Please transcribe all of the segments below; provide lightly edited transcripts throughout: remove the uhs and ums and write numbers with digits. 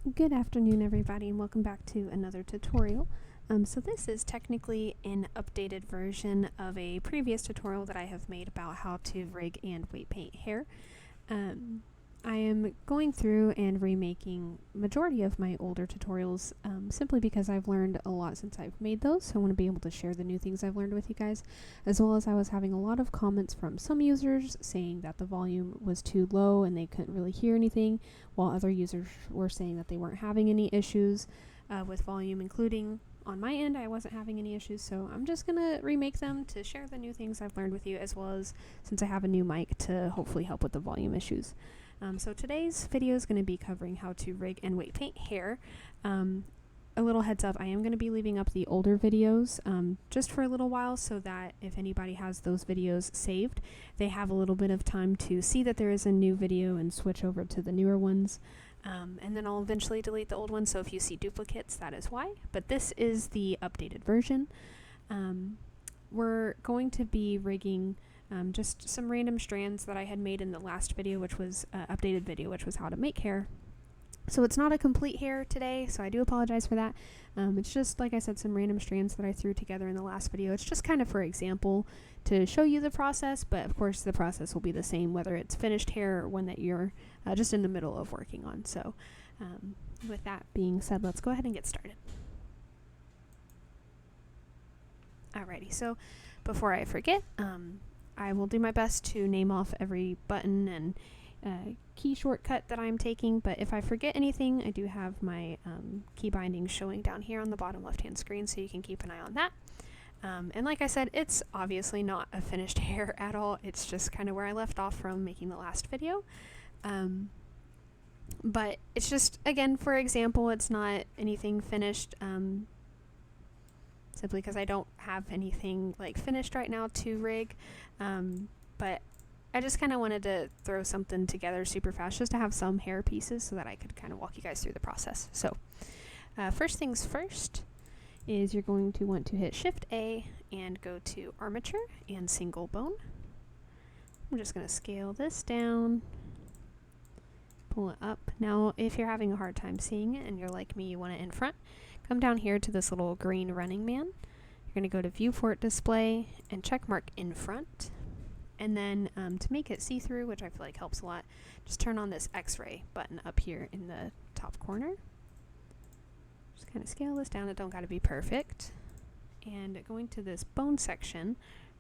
Good afternoon, everybody, and welcome back to another tutorial. So this is technically an updated version of a previous tutorial that I have made about how to rig and weight paint hair. I am going through and remaking majority of my older tutorials simply because I've learned a lot since I've made those, so I want to be able to share the new things I've learned with you guys, as well as I was having a lot of comments from some users saying that the volume was too low and they couldn't really hear anything, while other users were saying that they weren't having any issues with volume, including on my end I wasn't having any issues. So I'm just gonna remake them to share the new things I've learned with you, as well as since I have a new mic to hopefully help with the volume issues. So today's video is going to be covering how to rig and weight paint hair. A little heads up, I am going to be leaving up the older videos just for a little while, so that if anybody has those videos saved, they have a little bit of time to see that there is a new video and switch over to the newer ones. And then I'll eventually delete the old ones, so if you see duplicates, that is why. But this is the updated version. We're going to be rigging just some random strands that I had made in the last video, which was updated video, which was how to make hair. So it's not a complete hair today, so I do apologize for that. It's just, like I said, some random strands that I threw together in the last video. It's just kind of for example to show you the process, but of course the process will be the same whether it's finished hair or one that you're just in the middle of working on. So with that being said, let's go ahead and get started. Alrighty, so before I forget, I will do my best to name off every button and key shortcut that I'm taking, but if I forget anything, I do have my key bindings showing down here on the bottom left-hand screen, so you can keep an eye on that. And like I said, it's obviously not a finished hair at all. It's just kind of where I left off from making the last video. But it's just, again, for example, it's not anything finished. Simply because I don't have anything like finished right now to rig, but I just kind of wanted to throw something together super fast just to have some hair pieces so that I could kind of walk you guys through the process. So first things first is you're going to want to hit Shift A and go to armature and single bone. I'm just going to scale this down, pull it up. Now if you're having a hard time seeing it and you're like me, you want it in front, come down here to this little green running man. You're going to go to Viewport Display and check mark in front. And then to make it see-through, which I feel like helps a lot, just turn on this X-ray button up here in the top corner. Just kind of scale this down. It don't got to be perfect. And going to this bone section,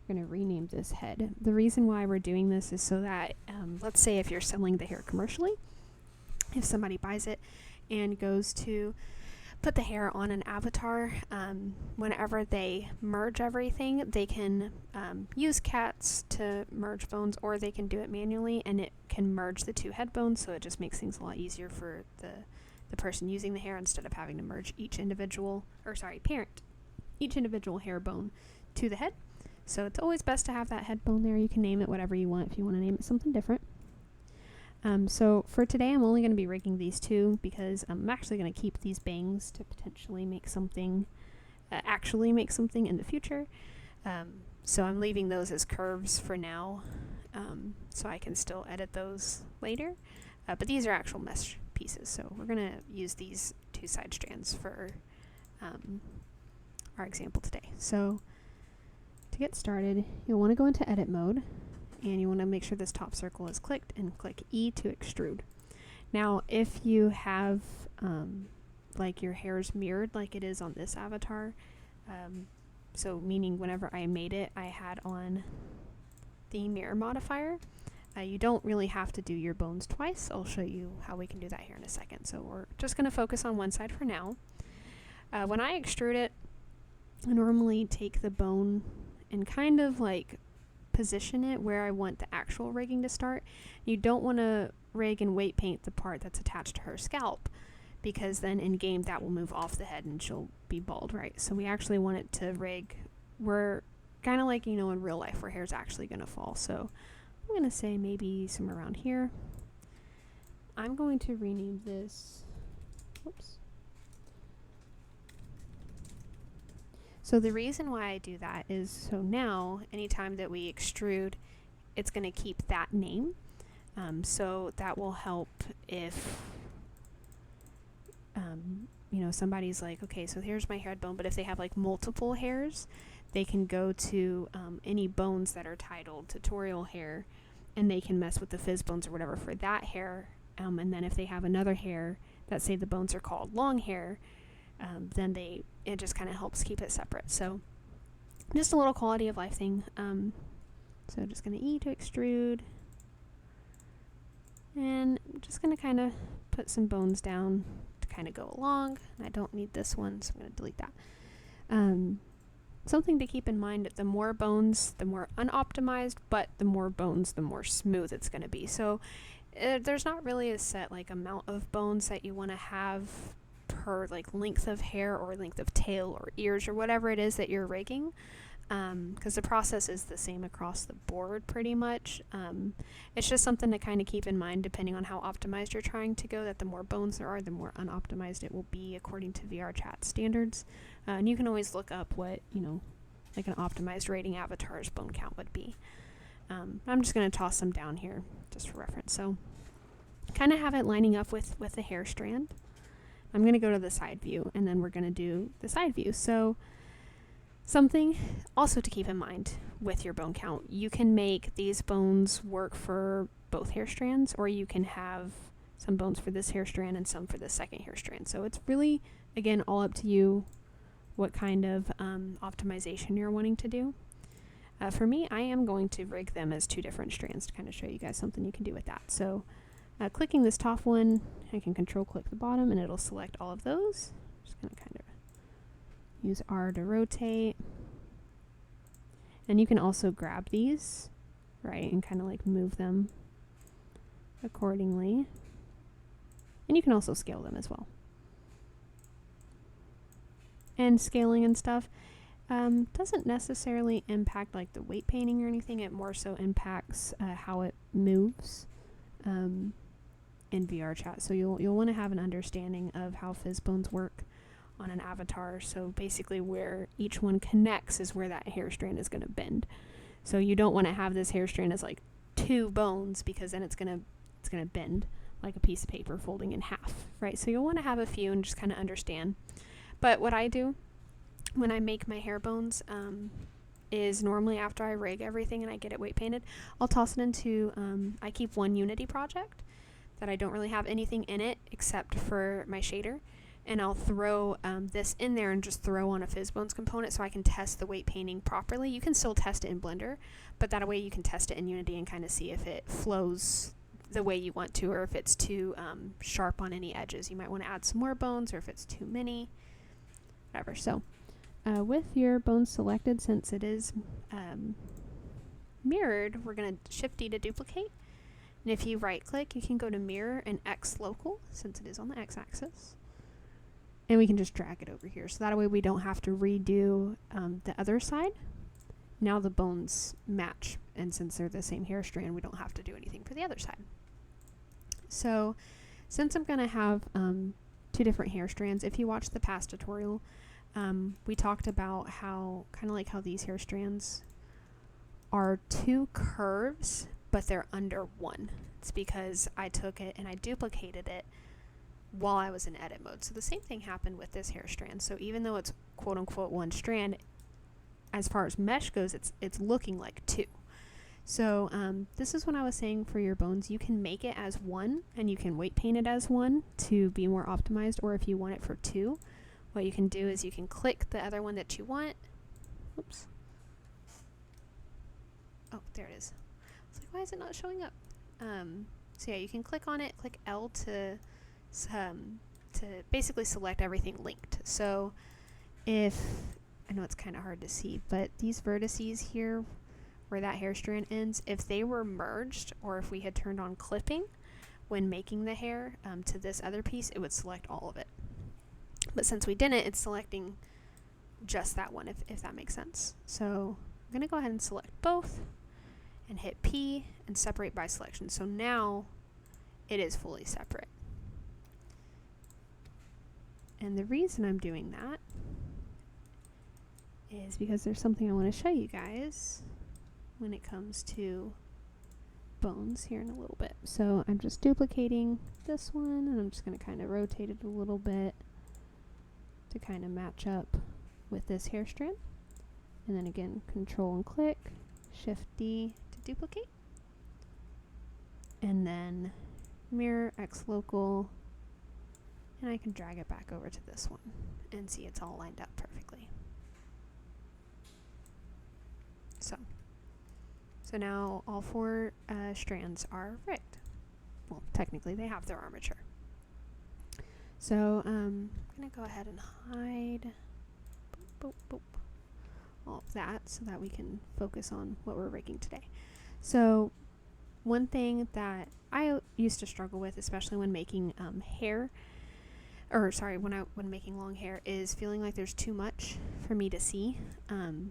we're going to rename this head. The reason why we're doing this is so that, let's say if you're selling the hair commercially, if somebody buys it and goes to put the hair on an avatar, whenever they merge everything, they can use cats to merge bones, or they can do it manually and it can merge the two head bones, so it just makes things a lot easier for the person using the hair instead of having to merge each individual hair bone to the head. So it's always best to have that head bone there. You can name it whatever you want if you want to name it something different. So for today, I'm only going to be rigging these two because I'm actually going to keep these bangs to potentially make something, actually make something in the future. So I'm leaving those as curves for now, so I can still edit those later. But these are actual mesh pieces, so we're going to use these two side strands for our example today. So to get started, you'll want to go into edit mode. And you want to make sure this top circle is clicked and click E to extrude. Now, if you have like your hair's mirrored like it is on this avatar, so meaning whenever I made it, I had on the mirror modifier. You don't really have to do your bones twice. I'll show you how we can do that here in a second. So we're just going to focus on one side for now. When I extrude it, I normally take the bone and kind of like position it where I want the actual rigging to start. You don't want to rig and weight paint the part that's attached to her scalp, because then in game that will move off the head and she'll be bald, right? So we actually want it to rig where, kind of like, you know, in real life where hair's actually going to fall. So I'm going to say maybe somewhere around here. I'm going to rename this, whoops. So the reason why I do that is so now anytime that we extrude, it's going to keep that name. So that will help if you know, somebody's like, okay, so here's my head bone, but if they have like multiple hairs, they can go to any bones that are titled tutorial hair, and they can mess with the fizz bones or whatever for that hair. And then if they have another hair that say the bones are called long hair, then it just kind of helps keep it separate. So just a little quality of life thing. So just going to E to extrude. And I'm just going to kind of put some bones down to kind of go along. I don't need this one, so I'm going to delete that. Something to keep in mind, the more bones, the more unoptimized, but the more bones, the more smooth it's going to be. So there's not really a set like amount of bones that you want to have per like length of hair or length of tail or ears or whatever it is that you're rigging, because the process is the same across the board pretty much. It's just something to kind of keep in mind depending on how optimized you're trying to go, that the more bones there are, the more unoptimized it will be according to VRChat standards. And you can always look up what, you know, like an optimized rating avatar's bone count would be. I'm just going to toss some down here just for reference. So kind of have it lining up with the hair strand. I'm going to go to the side view, and then we're going to do the side view. So something also to keep in mind with your bone count, you can make these bones work for both hair strands, or you can have some bones for this hair strand and some for the second hair strand. So it's really, again, all up to you what kind of optimization you're wanting to do. For me, I am going to rig them as two different strands to kind of show you guys something you can do with that. So clicking this top one, I can control click the bottom and it'll select all of those. Just going to kind of use R to rotate. And you can also grab these, right, and kind of like move them accordingly. And you can also scale them as well. And scaling and stuff doesn't necessarily impact like the weight painting or anything. It more so impacts how it moves in VRChat. So you'll want to have an understanding of how fizz bones work on an avatar. So basically where each one connects is where that hair strand is going to bend. So you don't want to have this hair strand as like two bones, because then it's going to bend like a piece of paper folding in half, right? So you'll want to have a few and just kind of understand. But what I do when I make my hair bones is normally after I rig everything and I get it weight painted, I'll toss it into, I keep one Unity project that I don't really have anything in it except for my shader. And I'll throw this in there and just throw on a fizz bones component so I can test the weight painting properly. You can still test it in Blender, but that way you can test it in Unity and kind of see if it flows the way you want to, or if it's too sharp on any edges. You might want to add some more bones, or if it's too many, whatever. So with your bones selected, since it is mirrored, we're going to Shift D to duplicate. And if you right click, you can go to mirror and X local, since it is on the X axis. And we can just drag it over here. So that way we don't have to redo the other side. Now the bones match, and since they're the same hair strand, we don't have to do anything for the other side. So since I'm going to have two different hair strands, if you watch the past tutorial, we talked about how, kind of like how these hair strands are two curves, but they're under one. It's because I took it and I duplicated it while I was in edit mode. So the same thing happened with this hair strand. So even though it's quote unquote one strand, as far as mesh goes, it's looking like two. So this is when I was saying for your bones, you can make it as one and you can weight paint it as one to be more optimized, or if you want it for two, what you can do is you can click the other one that you want. Oops. Oh, there it is. I was like, why is it not showing up? So yeah, you can click on it, click L to basically select everything linked. So if, I know it's kind of hard to see, but these vertices here where that hair strand ends, if they were merged, or if we had turned on clipping when making the hair to this other piece, it would select all of it. But since we didn't, it's selecting just that one, if that makes sense. So I'm going to go ahead and select both and hit P and separate by selection. So now it is fully separate. And the reason I'm doing that is because there's something I want to show you guys when it comes to bones here in a little bit. So I'm just duplicating this one, and I'm just going to kind of rotate it a little bit to kind of match up with this hair strand. And then again, Control and click, Shift D to duplicate. And then mirror X local, and I can drag it back over to this one and see it's all lined up perfectly. So now all 4 strands are rigged. Well, technically they have their armature. So I'm going to go ahead and hide all of that so that we can focus on what we're rigging today. So one thing that I used to struggle with, especially when making when making long hair, is feeling like there's too much for me to see.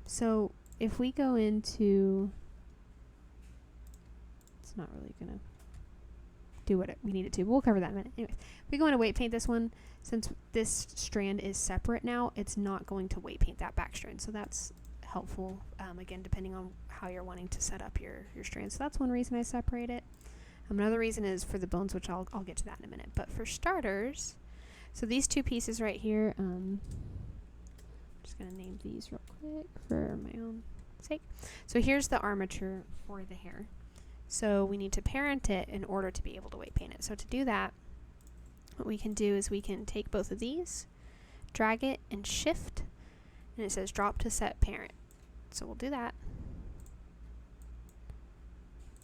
So if we go into, it's not really gonna do what we need it to, but we'll cover that in a minute. Anyways, if we go into weight paint this one, since this strand is separate now, it's not going to weight paint that back strand. So that's helpful, again, depending on how you're wanting to set up your strand. So that's one reason I separate it. Another reason is for the bones, which I'll get to that in a minute. But for starters, so these 2 pieces right here, I'm just going to name these real quick for my own sake. So here's the armature for the hair. So we need to parent it in order to be able to weight paint it. So to do that, what we can do is we can take both of these, drag it, and shift, and it says drop to set parent. So we'll do that.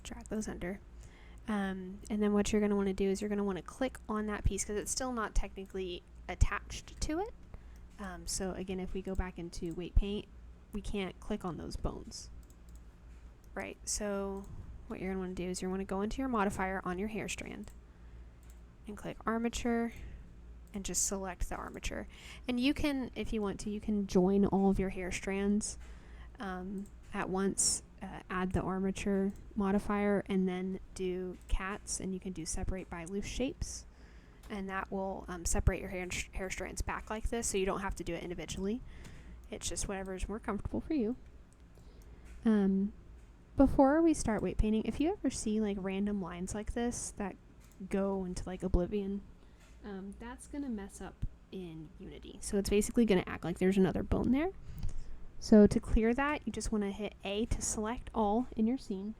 Drag those under. And then what you're going to want to do is you're going to want to click on that piece because it's still not technically attached to it. So again, if we go back into weight paint, we can't click on those bones. Right, so what you're going to want to do is you want to go into your modifier on your hair strand and click armature and just select the armature. And you can, if you want to, you can join all of your hair strands at once, add the armature modifier, and then do cats, and you can do separate by loose shapes, and that will separate your hair strands back like this, so you don't have to do it individually. It's just whatever is more comfortable for you. Before we start weight painting, if you ever see like random lines like this that go into like oblivion, that's gonna mess up in Unity. So it's basically gonna act like there's another bone there. So to clear that, you just want to hit A to select all in your scene,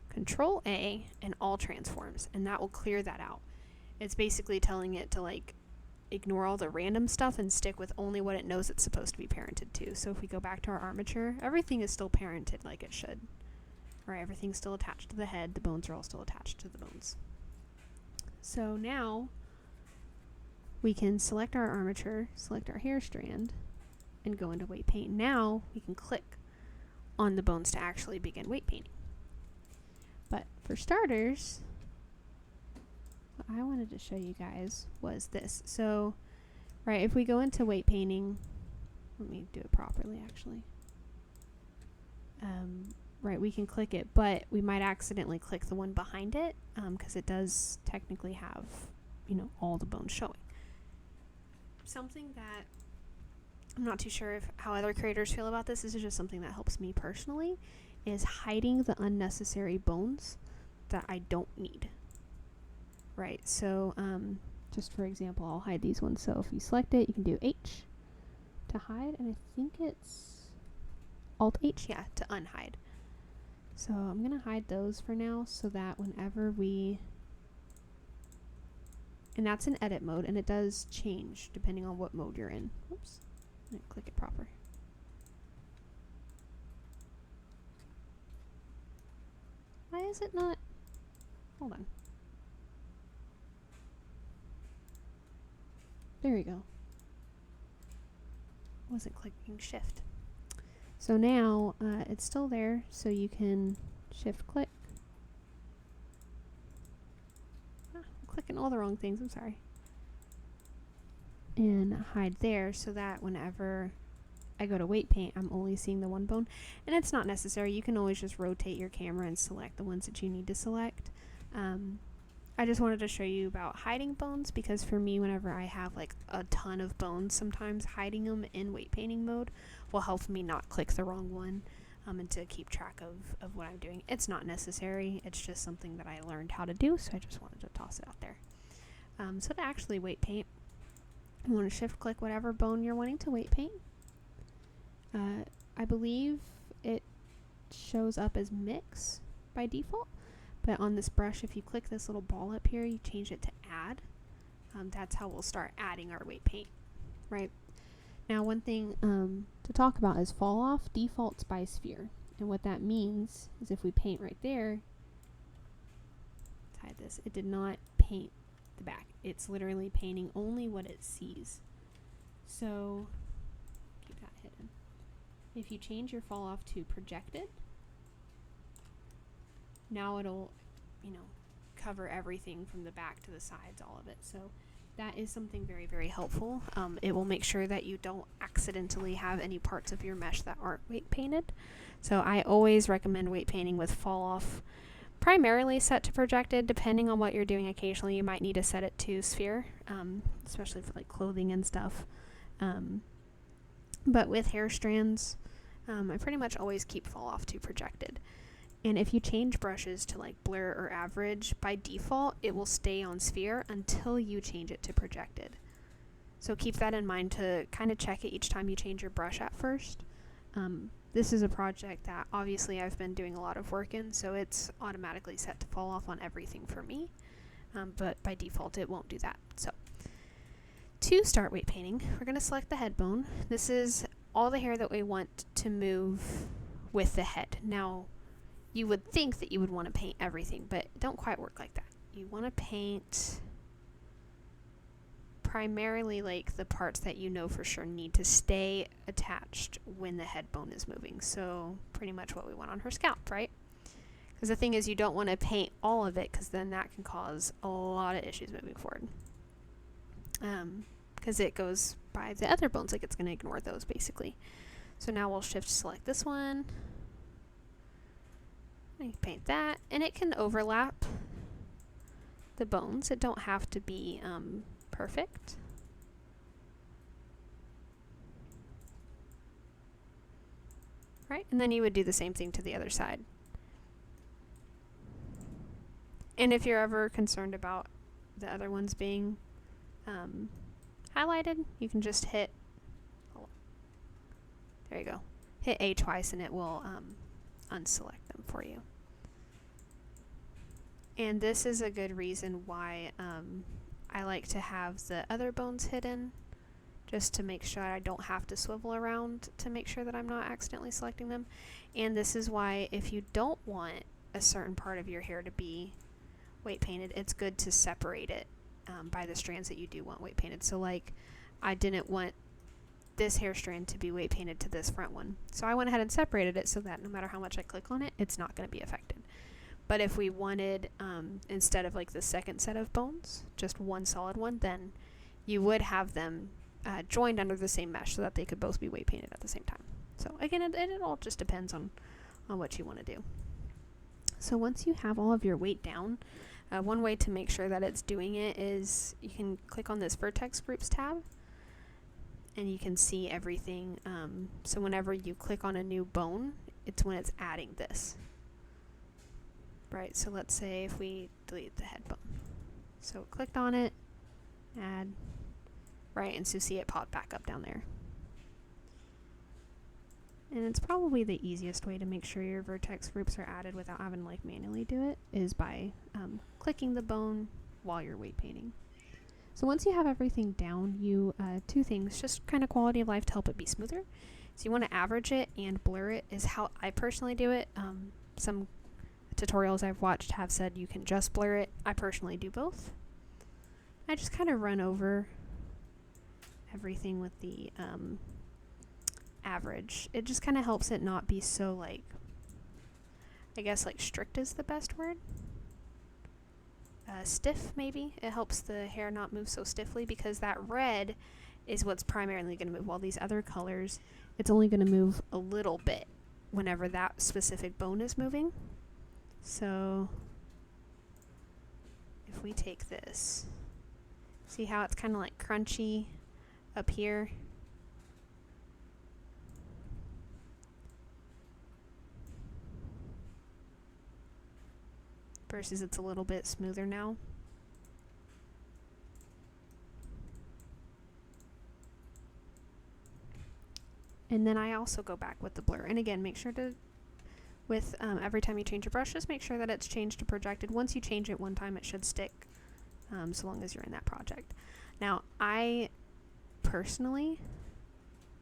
Control A, and all transforms, and that will clear that out. It's basically telling it to like ignore all the random stuff and stick with only what it knows it's supposed to be parented to. So if we go back to our armature, everything is still parented like it should. Right, everything's still attached to the head, the bones are all still attached to the bones. So now we can select our armature, select our hair strand, and go into weight paint. Now we can click on the bones to actually begin weight painting. But for starters, what I wanted to show you guys was this. So, right, if we go into weight painting, let me do it properly actually. Right, we can click it, but we might accidentally click the one behind it because it does technically have, you know, all the bones showing. Something that I'm not too sure how other creators feel about this. This is just something that helps me personally, is hiding the unnecessary bones that I don't need. Right, so just for example, I'll hide these ones. So if you select it, you can do H to hide, and I think it's Alt H, yeah, to unhide. So I'm going to hide those for now so that whenever we, and that's in edit mode, and it does change depending on what mode you're in. Oops, I didn't click it proper. Why is it not? Hold on. There we go. Wasn't clicking shift. So now it's still there, so you can shift click. I'm clicking all the wrong things, I'm sorry. And hide there so that whenever I go to weight paint, I'm only seeing the one bone. And it's not necessary. You can always just rotate your camera and select the ones that you need to select. I just wanted to show you about hiding bones, because for me, whenever I have like a ton of bones, sometimes hiding them in weight painting mode will help me not click the wrong one. and to keep track of what I'm doing. It's not necessary, it's just something that I learned how to do, so I just wanted to toss it out there. So to actually weight paint, you want to shift click whatever bone you're wanting to weight paint. I believe it shows up as mix by default, but on this brush, if you click this little ball up here, you change it to add. That's how we'll start adding our weight paint, right? Now, one thing to talk about is fall off defaults by sphere. And what that means is if we paint right there, let's hide this, it did not paint the back. It's literally painting only what it sees. So, keep that hidden. If you change your fall off to projected, now it'll, cover everything from the back to the sides, all of it. So that is something very, very helpful. It will make sure that you don't accidentally have any parts of your mesh that aren't weight painted. So I always recommend weight painting with fall off primarily set to projected. Depending on what you're doing, occasionally you might need to set it to sphere, especially for like clothing and stuff. But with hair strands, I pretty much always keep fall off to projected. And if you change brushes to like blur or average, by default, it will stay on sphere until you change it to projected. So keep that in mind to kind of check it each time you change your brush at first. This is a project that obviously I've been doing a lot of work in, so it's automatically set to fall off on everything for me. But by default, it won't do that. So to start weight painting, we're going to select the head bone. This is all the hair that we want to move with the head. Now, you would think that you would want to paint everything, but it don't quite work like that. You want to paint primarily like the parts that you know for sure need to stay attached when the head bone is moving. So pretty much what we want on her scalp, right? Because the thing is, you don't want to paint all of it, because then that can cause a lot of issues moving forward. Because it goes by the other bones, like it's going to ignore those basically. So now we'll shift select this one. Paint that, and it can overlap the bones. It don't have to be perfect. Right, and then you would do the same thing to the other side. And if you're ever concerned about the other ones being highlighted, you can just hit, there you go, hit A twice and it will unselect them for you. And this is a good reason why I like to have the other bones hidden, just to make sure I don't have to swivel around to make sure that I'm not accidentally selecting them. And this is why if you don't want a certain part of your hair to be weight painted, it's good to separate it by the strands that you do want weight painted. So like, I didn't want this hair strand to be weight painted to this front one, so I went ahead and separated it so that no matter how much I click on it, it's not going to be affected. But if we wanted, instead of like the second set of bones, just one solid one, then you would have them joined under the same mesh so that they could both be weight painted at the same time. So again, it all just depends on what you want to do. So once you have all of your weight down, one way to make sure that it's doing it is you can click on this vertex groups tab, and you can see everything. So whenever you click on a new bone, it's when it's adding this. Right, so let's say if we delete the head bone. So clicked on it, add, right, and so see it pop back up down there. And it's probably the easiest way to make sure your vertex groups are added without having to like manually do it is by clicking the bone while you're weight painting. So once you have everything down, you two things, just kind of quality of life to help it be smoother. So you want to average it and blur it is how I personally do it. Some tutorials I've watched have said you can just blur it. I personally do both. I just kind of run over everything with the average. It just kind of helps it not be so like, I guess like strict is the best word. Stiff maybe. It helps the hair not move so stiffly, because that red is what's primarily going to move, while these other colors, it's only going to move a little bit whenever that specific bone is moving. So if we take this, see how it's kind of like crunchy up here? versus it's a little bit smoother now. And then I also go back with the blur. And again, make sure to, with every time you change your brush, just make sure that it's changed to projected. Once you change it one time, it should stick, so long as you're in that project. Now, I personally,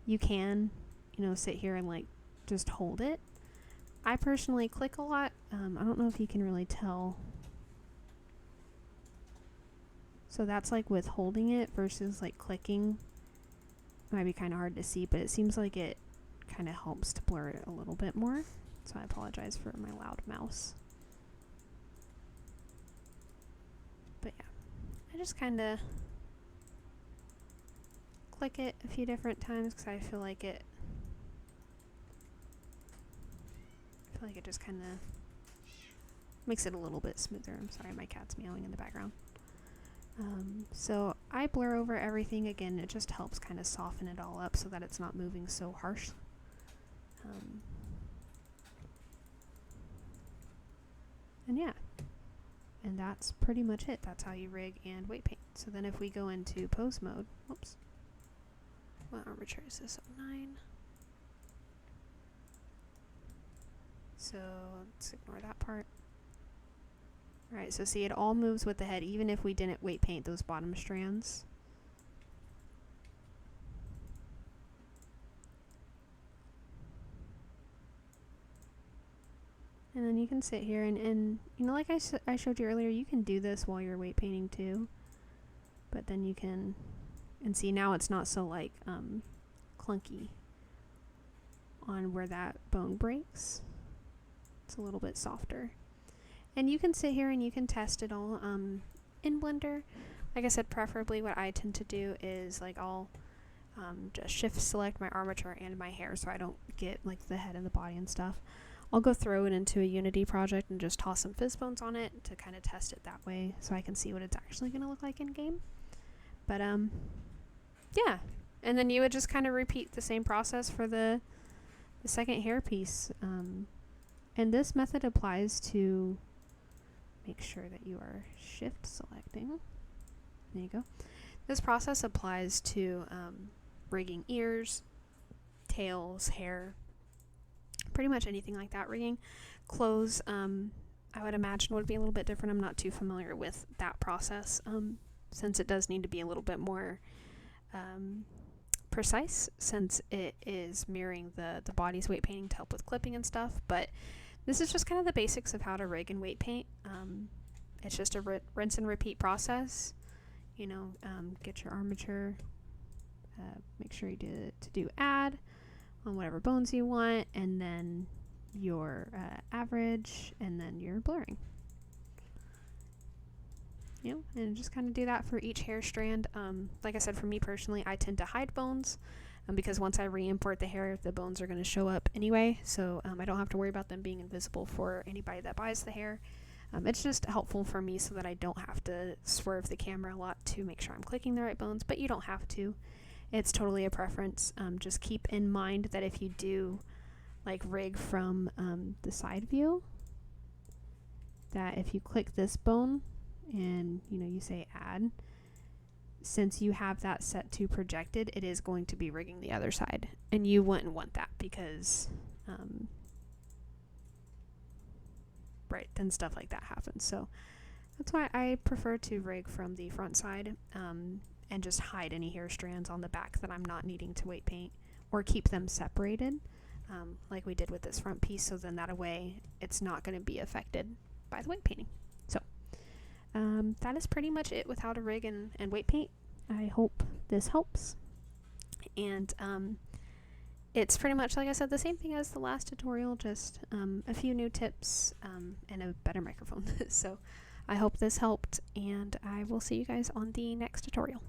you can, you know, sit here and like just hold it. I personally click a lot. I don't know if you can really tell. So that's like with holding it versus like clicking. It might be kind of hard to see, but it seems like it kind of helps to blur it a little bit more. So I apologize for my loud mouse. But yeah, I just kind of click it a few different times because I feel like it just kind of makes it a little bit smoother. I'm sorry, my cat's meowing in the background. So I blur over everything. Again, it just helps kind of soften it all up so that it's not moving so harsh. And yeah, and that's pretty much it. That's how you rig and weight paint. So then if we go into pose mode, whoops, what armature is this? 9. So let's ignore that part. Alright, so see, it all moves with the head, even if we didn't weight paint those bottom strands. And then you can sit here and you know, like I showed you earlier, you can do this while you're weight painting too. But then you can, and see now it's not so like clunky on where that bone breaks. It's a little bit softer. And you can sit here and you can test it all in Blender. Like I said, preferably what I tend to do is like I'll just shift select my armature and my hair so I don't get like the head and the body and stuff. I'll go throw it into a Unity project and just toss some fizz bones on it to kind of test it that way so I can see what it's actually going to look like in game. But yeah, and then you would just kind of repeat the same process for the second hair piece. And this method applies to, make sure that you are shift selecting. There you go. This process applies to rigging ears, tails, hair, pretty much anything like that rigging. Clothes, I would imagine would be a little bit different. I'm not too familiar with that process, since it does need to be a little bit more precise, since it is mirroring the body's weight painting to help with clipping and stuff. But this is just kind of the basics of how to rig and weight paint. It's just a rinse and repeat process. You know, get your armature, make sure you do add on whatever bones you want, and then your average, and then your blurring. You know, and just kind of do that for each hair strand. Like I said, for me personally, I tend to hide bones because once I re-import the hair, the bones are going to show up anyway, so I don't have to worry about them being invisible for anybody that buys the hair. It's just helpful for me so that I don't have to swerve the camera a lot to make sure I'm clicking the right bones, but you don't have to. It's totally a preference. Just keep in mind that if you do like rig from the side view, that if you click this bone and you know you say add, since you have that set to projected, it is going to be rigging the other side, and you wouldn't want that because right, then stuff like that happens. So that's why I prefer to rig from the front side and just hide any hair strands on the back that I'm not needing to weight paint, or keep them separated like we did with this front piece, so then that way it's not going to be affected by the weight painting. So that is pretty much it with how to rig and weight paint. I hope this helps. And it's pretty much, like I said, the same thing as the last tutorial, just a few new tips and a better microphone. So I hope this helped, and I will see you guys on the next tutorial.